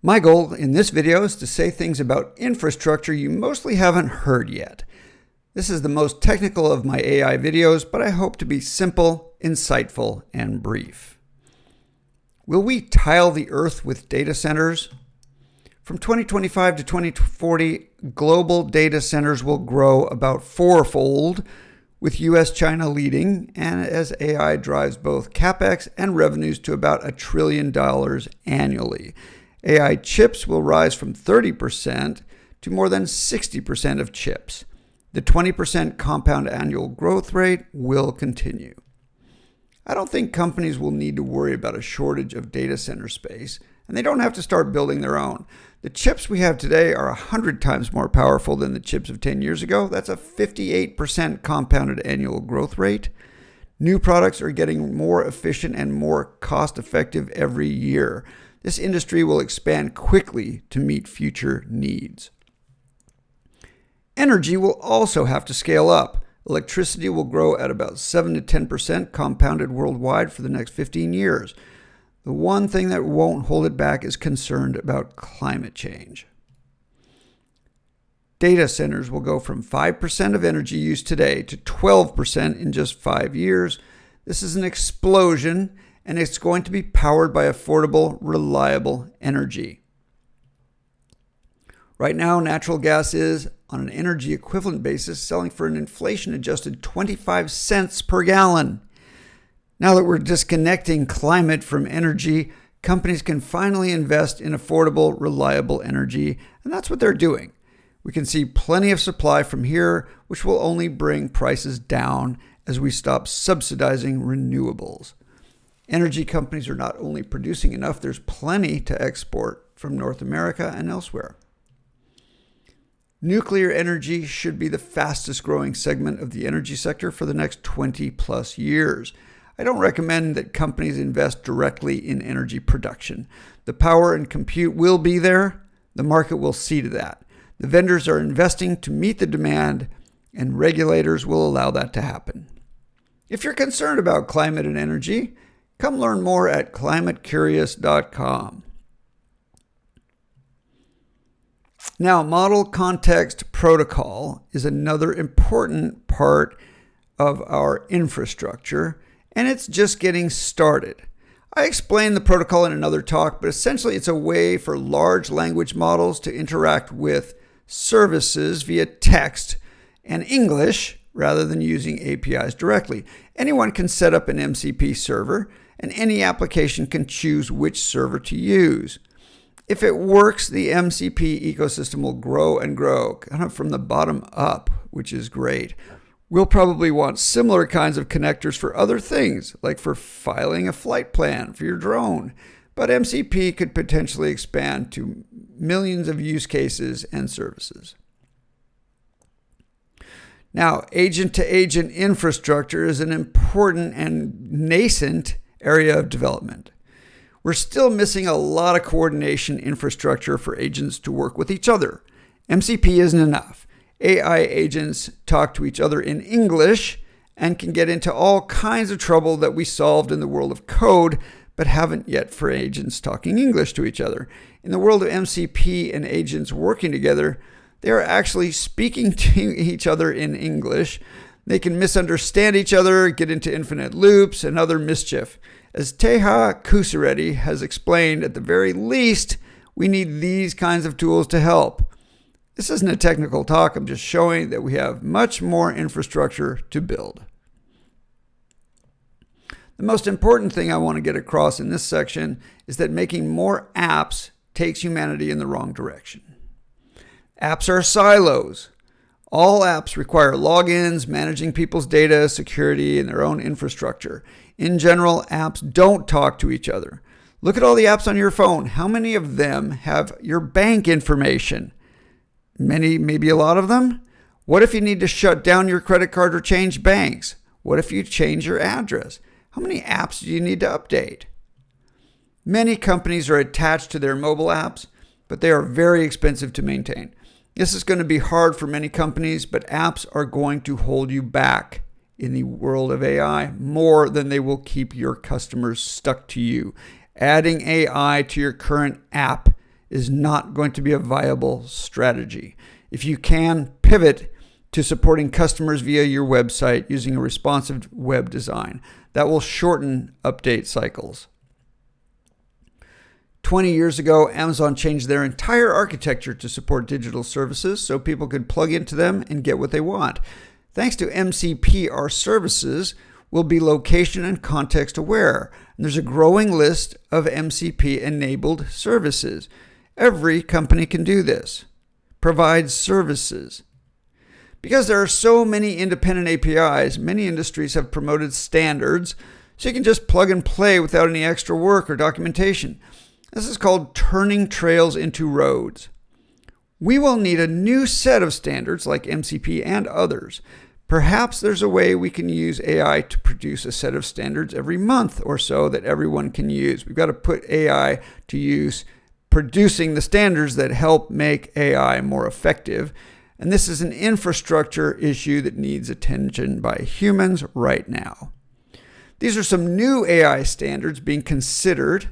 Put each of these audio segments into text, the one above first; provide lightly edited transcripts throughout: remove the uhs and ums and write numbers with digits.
My goal in this video is to say things about infrastructure you mostly haven't heard yet. This is the most technical of my AI videos, but I hope to be simple, insightful, and brief. Will we tile the earth with data centers? From 2025 to 2040, global data centers will grow about fourfold, with US-China leading, and as AI drives both CapEx and revenues to about $1 trillion annually. AI chips will rise from 30% to more than 60% of chips. The 20% compound annual growth rate will continue. I don't think companies will need to worry about a shortage of data center space, and they don't have to start building their own. The chips we have today are 100 times more powerful than the chips of 10 years ago. That's a 58% compounded annual growth rate. New products are getting more efficient and more cost-effective every year. This industry will expand quickly to meet future needs. Energy will also have to scale up. Electricity will grow at about 7 to 10% compounded worldwide for the next 15 years. The one thing that won't hold it back is concerned about climate change. Data centers will go from 5% of energy used today to 12% in just 5 years. This is an explosion, and it's going to be powered by affordable, reliable energy. Right now, natural gas is, on an energy equivalent basis, selling for an inflation-adjusted 25 cents per gallon. Now that we're disconnecting climate from energy, companies can finally invest in affordable, reliable energy, and that's what they're doing. We can see plenty of supply from here, which will only bring prices down as we stop subsidizing renewables. Energy companies are not only producing enough, there's plenty to export from North America and elsewhere. Nuclear energy should be the fastest growing segment of the energy sector for the next 20 plus years. I don't recommend that companies invest directly in energy production. The power and compute will be there. The market will see to that. The vendors are investing to meet the demand, and regulators will allow that to happen. If you're concerned about climate and energy, come learn more at climatecurious.com. Now, model context protocol is another important part of our infrastructure, and it's just getting started. I explained the protocol in another talk, but essentially it's a way for large language models to interact with services via text and English rather than using APIs directly. Anyone can set up an MCP server, and any application can choose which server to use. If it works, the MCP ecosystem will grow and grow, kind of from the bottom up, which is great. We'll probably want similar kinds of connectors for other things, like for filing a flight plan for your drone. But MCP could potentially expand to millions of use cases and services. Now, agent-to-agent infrastructure is an important and nascent area of development. We're still missing a lot of coordination infrastructure for agents to work with each other. MCP isn't enough. AI agents talk to each other in English and can get into all kinds of trouble that we solved in the world of code, but haven't yet for agents talking English to each other. In the world of MCP and agents working together, they are actually speaking to each other in English. They can misunderstand each other, get into infinite loops, and other mischief. As Teja Kusareddy has explained, at the very least, we need these kinds of tools to help. This isn't a technical talk. I'm just showing that we have much more infrastructure to build. The most important thing I want to get across in this section is that making more apps takes humanity in the wrong direction. Apps are silos. All apps require logins, managing people's data, security, and their own infrastructure. In general, apps don't talk to each other. Look at all the apps on your phone. How many of them have your bank information? Many, maybe a lot of them. What if you need to shut down your credit card or change banks? What if you change your address? How many apps do you need to update? Many companies are attached to their mobile apps, but they are very expensive to maintain. This is going to be hard for many companies, but apps are going to hold you back in the world of AI more than they will keep your customers stuck to you. Adding AI to your current app is not going to be a viable strategy. If you can, pivot to supporting customers via your website using a responsive web design. That will shorten update cycles. 20 years ago, Amazon changed their entire architecture to support digital services so people could plug into them and get what they want. Thanks to MCP, our services will be location and context aware. And there's a growing list of MCP-enabled services. Every company can do this. Provide services. Because there are so many independent APIs, many industries have promoted standards, so you can just plug and play without any extra work or documentation. This is called turning trails into roads. We will need a new set of standards like MCP and others. Perhaps there's a way we can use AI to produce a set of standards every month or so that everyone can use. We've got to put AI to use producing the standards that help make AI more effective. And this is an infrastructure issue that needs attention by humans right now. These are some new AI standards being considered.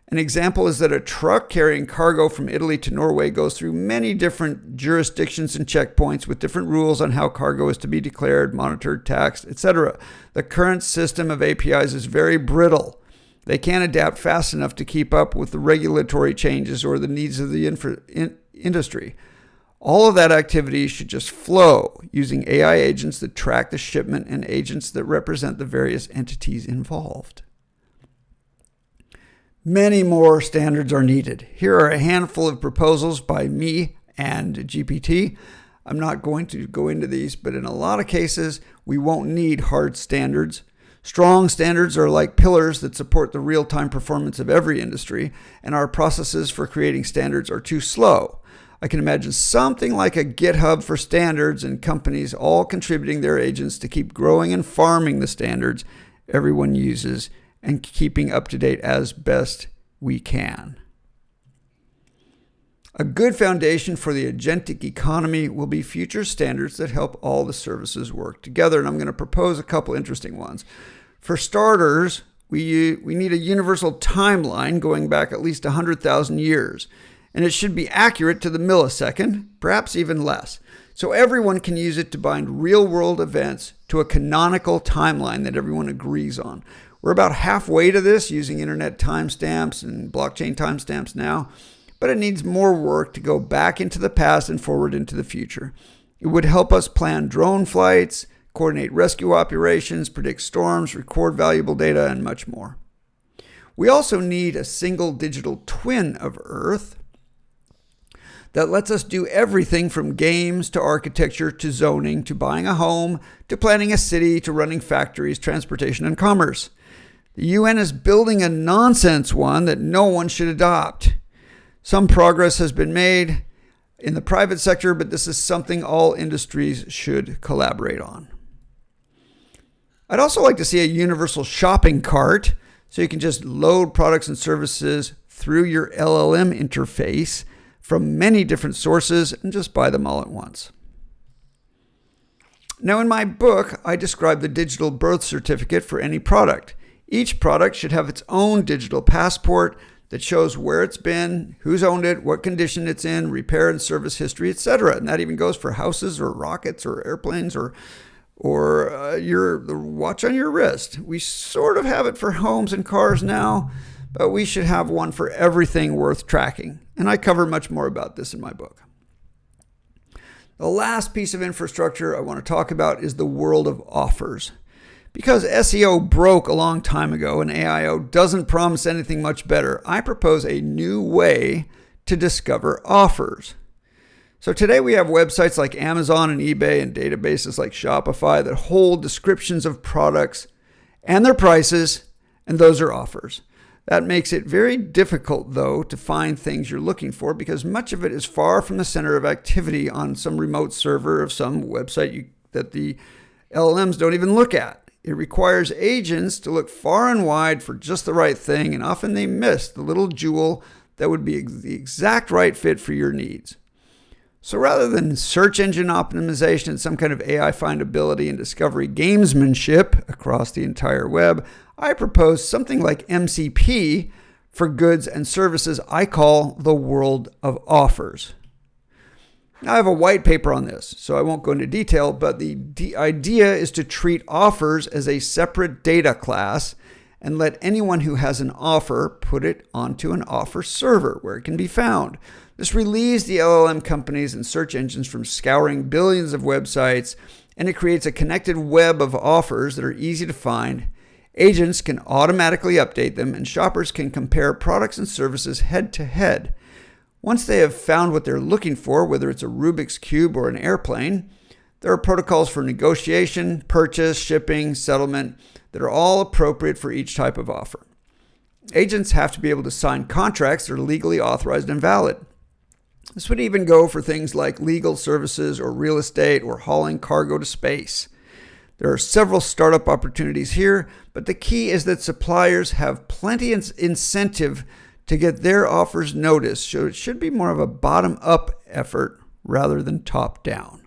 An example is that a truck carrying cargo from Italy to Norway goes through many different jurisdictions and checkpoints with different rules on how cargo is to be declared, monitored, taxed, etc. The current system of APIs is very brittle. They can't adapt fast enough to keep up with the regulatory changes or the needs of the industry. All of that activity should just flow using AI agents that track the shipment and agents that represent the various entities involved. Many more standards are needed. Here are a handful of proposals by me and GPT. I'm not going to go into these, but in a lot of cases, we won't need hard standards. Strong standards are like pillars that support the real-time performance of every industry, and our processes for creating standards are too slow. I can imagine something like a GitHub for standards and companies all contributing their agents to keep growing and farming the standards everyone uses and keeping up to date as best we can. A good foundation for the agentic economy will be future standards that help all the services work together, and I'm going to propose a couple interesting ones. For starters, we need a universal timeline going back at least 100,000 years, and it should be accurate to the millisecond, perhaps even less, so everyone can use it to bind real-world events to a canonical timeline that everyone agrees on. We're about halfway to this using internet timestamps and blockchain timestamps now, but it needs more work to go back into the past and forward into the future. It would help us plan drone flights, coordinate rescue operations, predict storms, record valuable data, and much more. We also need a single digital twin of Earth that lets us do everything from games to architecture to zoning to buying a home to planning a city to running factories, transportation, and commerce. The UN is building a nonsense one that no one should adopt. Some progress has been made in the private sector, but this is something all industries should collaborate on. I'd also like to see a universal shopping cart so you can just load products and services through your LLM interface from many different sources and just buy them all at once. Now, in my book, I describe the digital birth certificate for any product. Each product should have its own digital passport that shows where it's been, who's owned it, what condition it's in, repair and service history, etc. And that even goes for houses or rockets or airplanes or the watch on your wrist. We sort of have it for homes and cars now, but we should have one for everything worth tracking. And I cover much more about this in my book. The last piece of infrastructure I want to talk about is the world of offers. Because SEO broke a long time ago and AIO doesn't promise anything much better, I propose a new way to discover offers. So today we have websites like Amazon and eBay and databases like Shopify that hold descriptions of products and their prices, and those are offers. That makes it very difficult, though, to find things you're looking for because much of it is far from the center of activity on some remote server of some website that the LLMs don't even look at. It requires agents to look far and wide for just the right thing, and often they miss the little jewel that would be the exact right fit for your needs. So rather than search engine optimization and some kind of AI findability and discovery gamesmanship across the entire web, I propose something like MCP for goods and services I call the world of offers. Now, I have a white paper on this, so I won't go into detail, but the idea is to treat offers as a separate data class and let anyone who has an offer put it onto an offer server where it can be found. This relieves the LLM companies and search engines from scouring billions of websites, and it creates a connected web of offers that are easy to find. Agents can automatically update them, and shoppers can compare products and services head to head. Once they have found what they're looking for, whether it's a Rubik's Cube or an airplane, there are protocols for negotiation, purchase, shipping, settlement that are all appropriate for each type of offer. Agents have to be able to sign contracts that are legally authorized and valid. This would even go for things like legal services or real estate or hauling cargo to space. There are several startup opportunities here, but the key is that suppliers have plenty of incentive to get their offers noticed, so it should be more of a bottom-up effort rather than top-down.